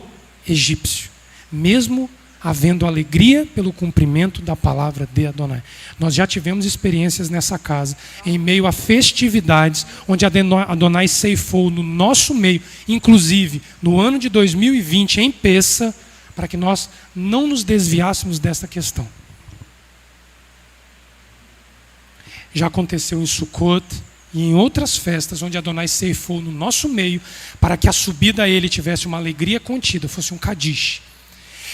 egípcio, mesmo havendo alegria pelo cumprimento da palavra de Adonai. Nós já tivemos experiências nessa casa, em meio a festividades, onde Adonai ceifou no nosso meio, inclusive no ano de 2020, em Pessa, para que nós não nos desviássemos dessa questão. Já aconteceu em Sukkot, e em outras festas onde Adonai ceifou no nosso meio, para que a subida a ele tivesse uma alegria contida, fosse um Kadish.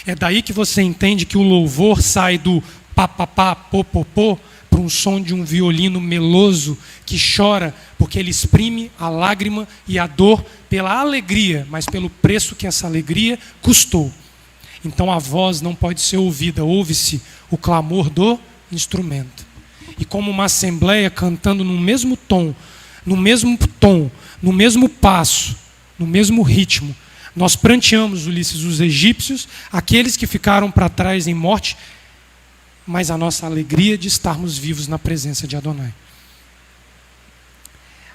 É daí que você entende que o louvor sai do papapá, popopô, para um som de um violino meloso que chora, porque ele exprime a lágrima e a dor pela alegria, mas pelo preço que essa alegria custou. Então a voz não pode ser ouvida, ouve-se o clamor do instrumento. E como uma assembleia cantando no mesmo tom, no mesmo passo, no mesmo ritmo, nós pranteamos, Ulisses, os egípcios, aqueles que ficaram para trás em morte, mas a nossa alegria de estarmos vivos na presença de Adonai.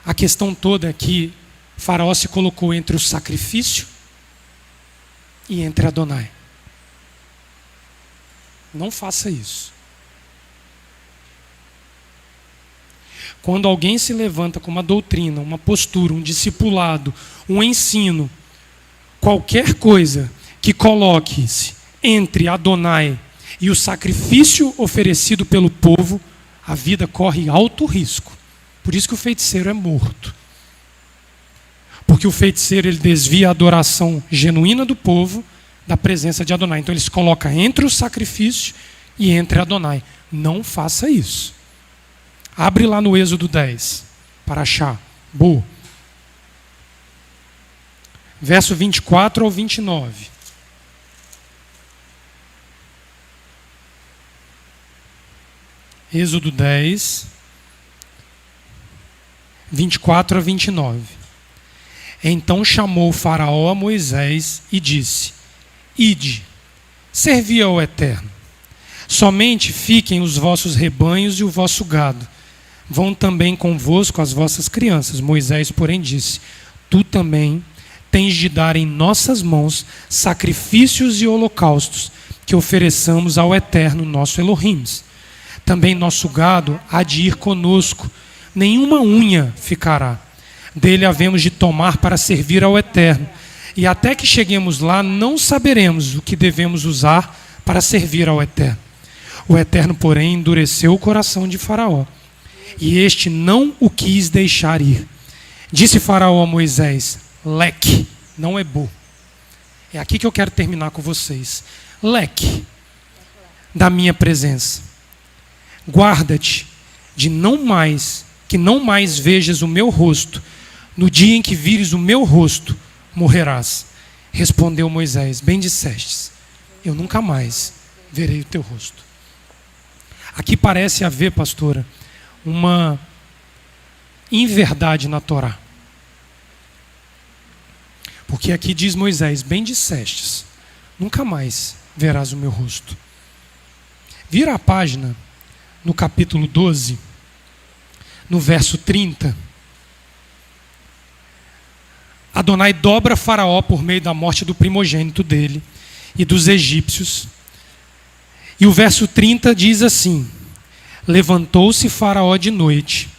A questão toda é que Faraó se colocou entre o sacrifício e entre Adonai. Não faça isso. Quando alguém se levanta com uma doutrina, uma postura, um discipulado, um ensino, qualquer coisa que coloque-se entre Adonai e o sacrifício oferecido pelo povo, a vida corre alto risco. Por isso que o feiticeiro é morto. Porque o feiticeiro ele desvia a adoração genuína do povo da presença de Adonai. Então ele se coloca entre o sacrifício e entre Adonai. Não faça isso. Abre lá no Êxodo 10, para achar. Boa. Verso 24 ao 29. Êxodo 10, 24 a 29. Então chamou Faraó a Moisés e disse: Ide, servi ao Eterno. Somente fiquem os vossos rebanhos e o vosso gado. Vão também convosco as vossas crianças. Moisés, porém, disse: Tu também tens de dar em nossas mãos sacrifícios e holocaustos que ofereçamos ao Eterno nosso Elohim. Também nosso gado há de ir conosco, nenhuma unha ficará. Dele havemos de tomar para servir ao Eterno. E até que cheguemos lá, não saberemos o que devemos usar para servir ao Eterno. O Eterno, porém, endureceu o coração de Faraó, e este não o quis deixar ir. Disse Faraó a Moisés: leque, não é bom. É aqui que eu quero terminar com vocês. Leque da minha presença. Guarda-te de que não mais vejas o meu rosto. No dia em que vires o meu rosto, morrerás. Respondeu Moisés: bem dissestes, eu nunca mais verei o teu rosto. Aqui parece haver, pastora, uma inverdade na Torá. Porque aqui diz Moisés: bem dissestes, nunca mais verás o meu rosto. Vira a página no capítulo 12, no verso 30. Adonai dobra Faraó por meio da morte do primogênito dele e dos egípcios. E o verso 30 diz assim: levantou-se Faraó de noite,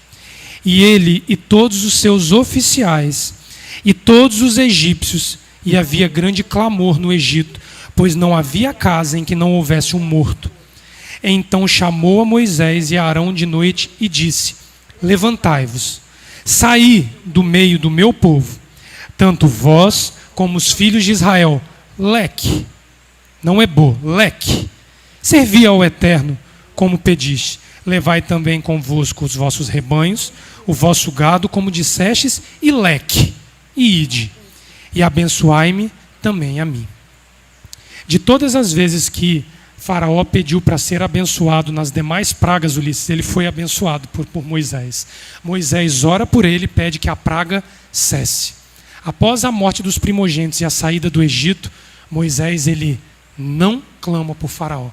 e ele e todos os seus oficiais, e todos os egípcios, e havia grande clamor no Egito, pois não havia casa em que não houvesse um morto. Então chamou a Moisés e a Arão de noite e disse: levantai-vos, saí do meio do meu povo, tanto vós como os filhos de Israel. Leque, não é bom, leque. Servi ao Eterno como pediste. Levai também convosco os vossos rebanhos, o vosso gado, como dissestes, e leque, e ide, e abençoai-me também a mim. De todas as vezes que Faraó pediu para ser abençoado nas demais pragas, Ulisses, ele foi abençoado por Moisés. Moisés ora por ele e pede que a praga cesse. Após a morte dos primogênitos e a saída do Egito, Moisés ele não clama por Faraó.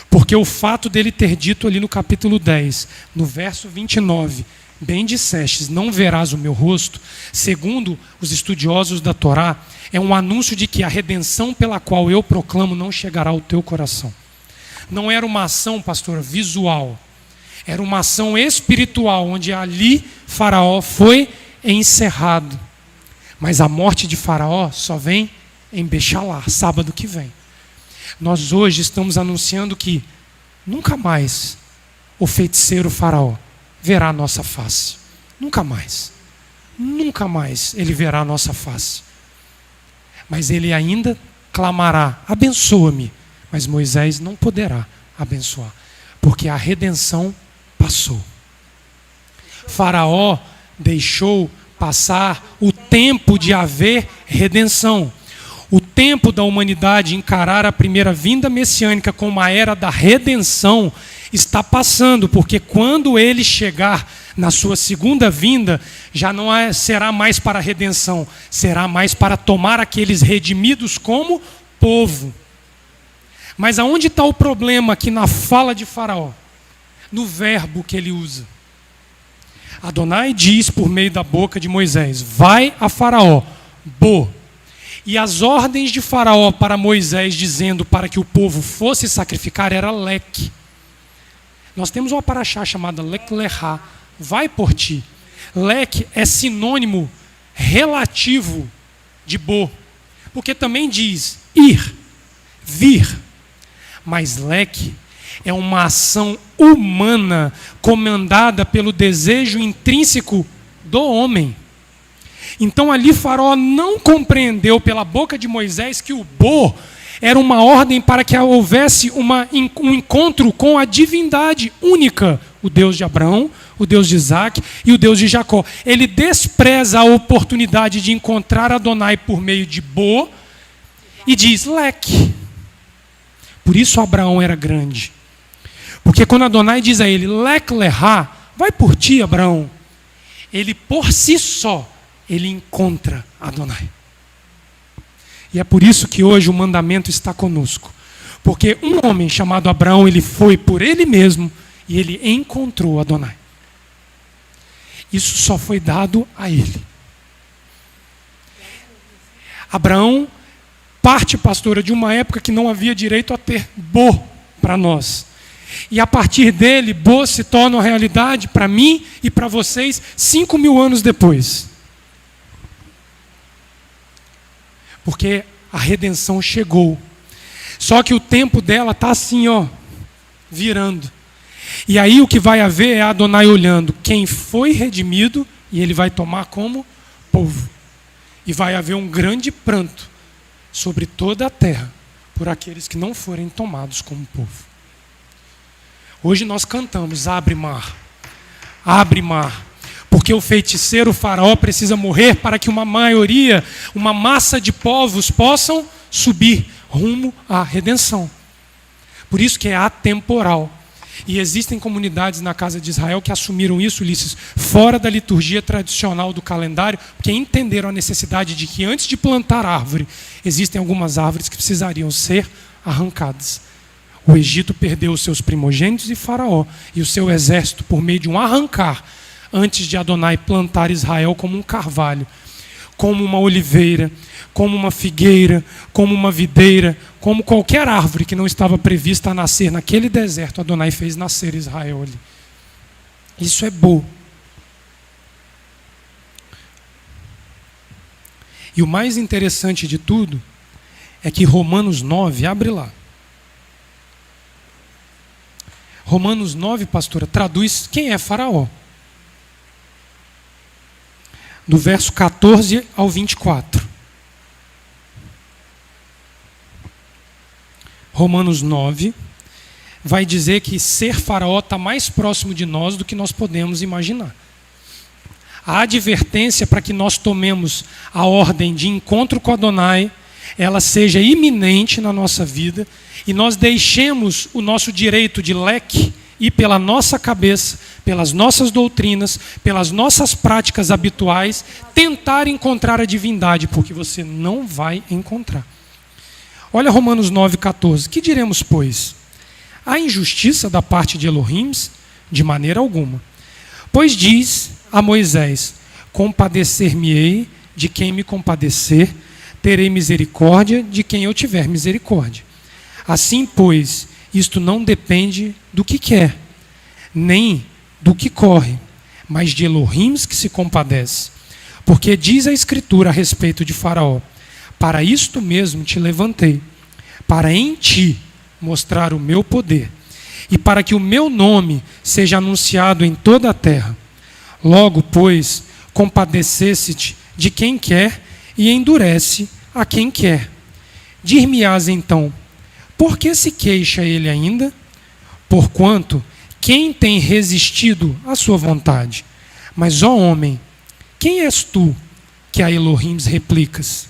Porque o fato dele ter dito ali no capítulo 10, no verso 29, bem dissestes, não verás o meu rosto, segundo os estudiosos da Torá, é um anúncio de que a redenção pela qual eu proclamo não chegará ao teu coração. Não era uma ação, pastora, visual. Era uma ação espiritual, onde ali Faraó foi encerrado. Mas a morte de Faraó só vem em Bechalá, sábado que vem. Nós hoje estamos anunciando que nunca mais o feiticeiro Faraó verá a nossa face. Nunca mais. Nunca mais ele verá a nossa face. Mas ele ainda clamará: abençoa-me. Mas Moisés não poderá abençoar, porque a redenção passou. Faraó deixou passar o tempo de haver redenção. O tempo da humanidade encarar a primeira vinda messiânica como a era da redenção está passando, porque quando ele chegar na sua segunda vinda, já não será mais para a redenção, será mais para tomar aqueles redimidos como povo. Mas aonde está o problema aqui na fala de Faraó? No verbo que ele usa. Adonai diz por meio da boca de Moisés: vai a Faraó, bo. E as ordens de Faraó para Moisés, dizendo para que o povo fosse sacrificar, era leque. Nós temos uma paraxá chamada Lek Lechá, vai por ti. Leque é sinônimo relativo de bo, porque também diz ir, vir. Mas leque é uma ação humana comandada pelo desejo intrínseco do homem. Então ali Faraó não compreendeu pela boca de Moisés que o bo era uma ordem para que houvesse um encontro com a divindade única, o Deus de Abraão, o Deus de Isaac e o Deus de Jacó. Ele despreza a oportunidade de encontrar Adonai por meio de bo e diz leque. Por isso Abraão era grande. Porque quando Adonai diz a ele, Lek Lechá, vai por ti, Abraão, ele por si só, ele encontra Adonai. E é por isso que hoje o mandamento está conosco. Porque um homem chamado Abraão, ele foi por ele mesmo e ele encontrou Adonai. Isso só foi dado a ele. Abraão parte, pastora, de uma época que não havia direito a ter bo para nós. E a partir dele, bo se torna uma realidade para mim e para vocês 5.000 anos depois. Porque a redenção chegou. Só que o tempo dela está assim, ó, virando. E aí o que vai haver é Adonai olhando quem foi redimido e ele vai tomar como povo. E vai haver um grande pranto sobre toda a terra por aqueles que não forem tomados como povo. Hoje nós cantamos, abre mar, porque o feiticeiro Faraó precisa morrer para que uma maioria, uma massa de povos possam subir rumo à redenção. Por isso que é atemporal. E existem comunidades na casa de Israel que assumiram isso, Ulisses, fora da liturgia tradicional do calendário, porque entenderam a necessidade de que antes de plantar árvore, existem algumas árvores que precisariam ser arrancadas. O Egito perdeu os seus primogênitos e Faraó e o seu exército por meio de um arrancar, antes de Adonai plantar Israel como um carvalho, como uma oliveira, como uma figueira, como uma videira, como qualquer árvore que não estava prevista a nascer naquele deserto, Adonai fez nascer Israel ali. Isso é bom. E o mais interessante de tudo é que Romanos 9, abre lá. Romanos 9, pastora, traduz quem é Faraó. Do verso 14 ao 24. Romanos 9 vai dizer que ser Faraó está mais próximo de nós do que nós podemos imaginar. A advertência para que nós tomemos a ordem de encontro com Adonai, ela seja iminente na nossa vida e nós deixemos o nosso direito de leque ir pela nossa cabeça, pelas nossas doutrinas, pelas nossas práticas habituais, tentar encontrar a divindade, porque você não vai encontrar. Olha Romanos 9,14. Que diremos, pois? Há injustiça da parte de Elohim? De maneira alguma. Pois diz a Moisés, compadecer-me-ei de quem me compadecer, terei misericórdia de quem eu tiver misericórdia. Assim, pois, isto não depende do que quer, nem do que corre, mas de Elohim que se compadece. Porque diz a Escritura a respeito de Faraó, para isto mesmo te levantei, para em ti mostrar o meu poder, e para que o meu nome seja anunciado em toda a terra. Logo, pois, compadecesse-te de quem quer e endurece a quem quer. Dir-me-ás então, por que se queixa ele ainda? Porquanto, quem tem resistido à sua vontade? Mas, ó homem, quem és tu que a Elohim replicas?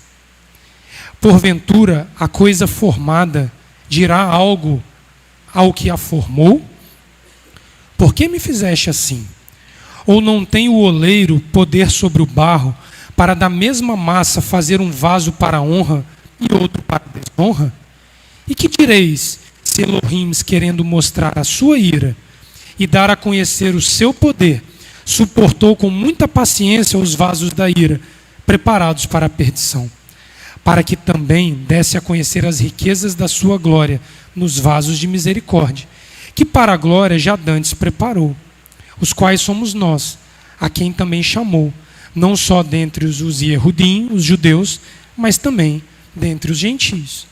Porventura, a coisa formada dirá algo ao que a formou? Por que me fizeste assim? Ou não tem o oleiro poder sobre o barro, para da mesma massa fazer um vaso para honra e outro para desonra? E que direis, se Elohim, querendo mostrar a sua ira e dar a conhecer o seu poder, suportou com muita paciência os vasos da ira, preparados para a perdição, para que também desse a conhecer as riquezas da sua glória nos vasos de misericórdia, que para a glória já dantes preparou, os quais somos nós, a quem também chamou, não só dentre os Yehudim, os judeus, mas também dentre os gentios.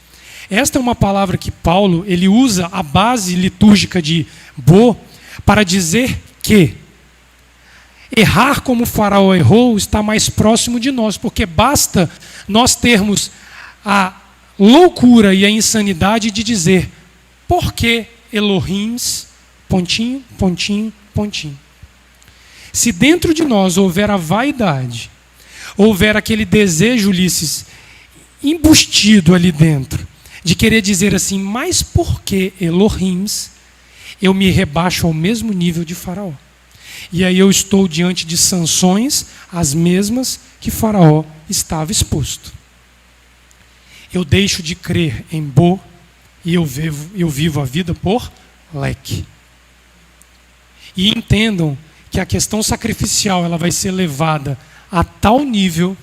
Esta é uma palavra que Paulo ele usa a base litúrgica de Bo para dizer que errar como o faraó errou está mais próximo de nós, porque basta nós termos a loucura e a insanidade de dizer por que Elohim, pontinho, pontinho, pontinho. Se dentro de nós houver a vaidade, houver aquele desejo, Ulisses, embustido ali dentro, de querer dizer assim, mas por que Elohim, eu me rebaixo ao mesmo nível de Faraó. E aí eu estou diante de sanções, as mesmas que Faraó estava exposto. Eu deixo de crer em Bo e eu vivo a vida por leque. E entendam que a questão sacrificial ela vai ser levada a tal nível,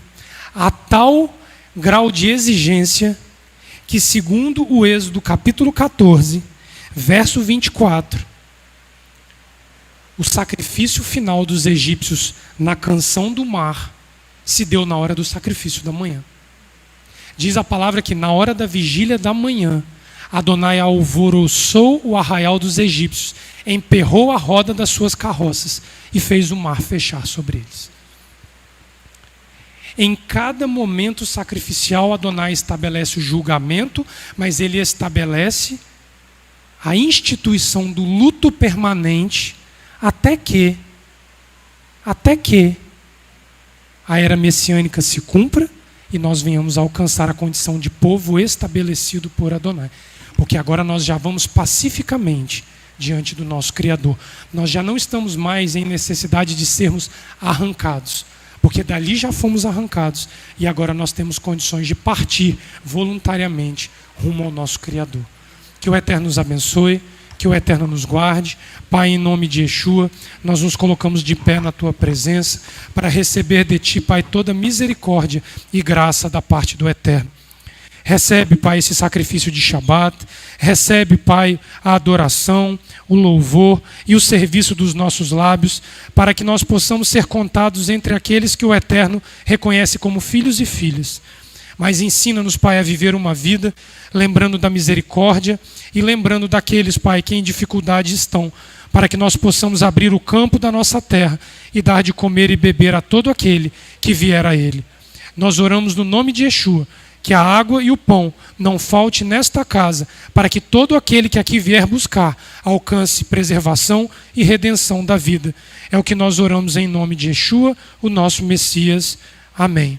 a tal grau de exigência, que segundo o Êxodo capítulo 14, verso 24, o sacrifício final dos egípcios na canção do mar se deu na hora do sacrifício da manhã. Diz a palavra que na hora da vigília da manhã, Adonai alvoroçou o arraial dos egípcios, emperrou a roda das suas carroças e fez o mar fechar sobre eles. Em cada momento sacrificial, Adonai estabelece o julgamento, mas ele estabelece a instituição do luto permanente até que a era messiânica se cumpra e nós venhamos a alcançar a condição de povo estabelecido por Adonai. Porque agora nós já vamos pacificamente diante do nosso Criador. Nós já não estamos mais em necessidade de sermos arrancados, porque dali já fomos arrancados e agora nós temos condições de partir voluntariamente rumo ao nosso Criador. Que o Eterno nos abençoe, que o Eterno nos guarde. Pai, em nome de Yeshua, nós nos colocamos de pé na Tua presença para receber de Ti, Pai, toda misericórdia e graça da parte do Eterno. Recebe, Pai, esse sacrifício de Shabat, recebe, Pai, a adoração, o louvor e o serviço dos nossos lábios, para que nós possamos ser contados entre aqueles que o Eterno reconhece como filhos e filhas. Mas ensina-nos, Pai, a viver uma vida lembrando da misericórdia e lembrando daqueles, Pai, que em dificuldade estão, para que nós possamos abrir o campo da nossa terra e dar de comer e beber a todo aquele que vier a ele. Nós oramos no nome de Yeshua, que a água e o pão não falte nesta casa, para que todo aquele que aqui vier buscar alcance preservação e redenção da vida. É o que nós oramos em nome de Yeshua, o nosso Messias. Amém.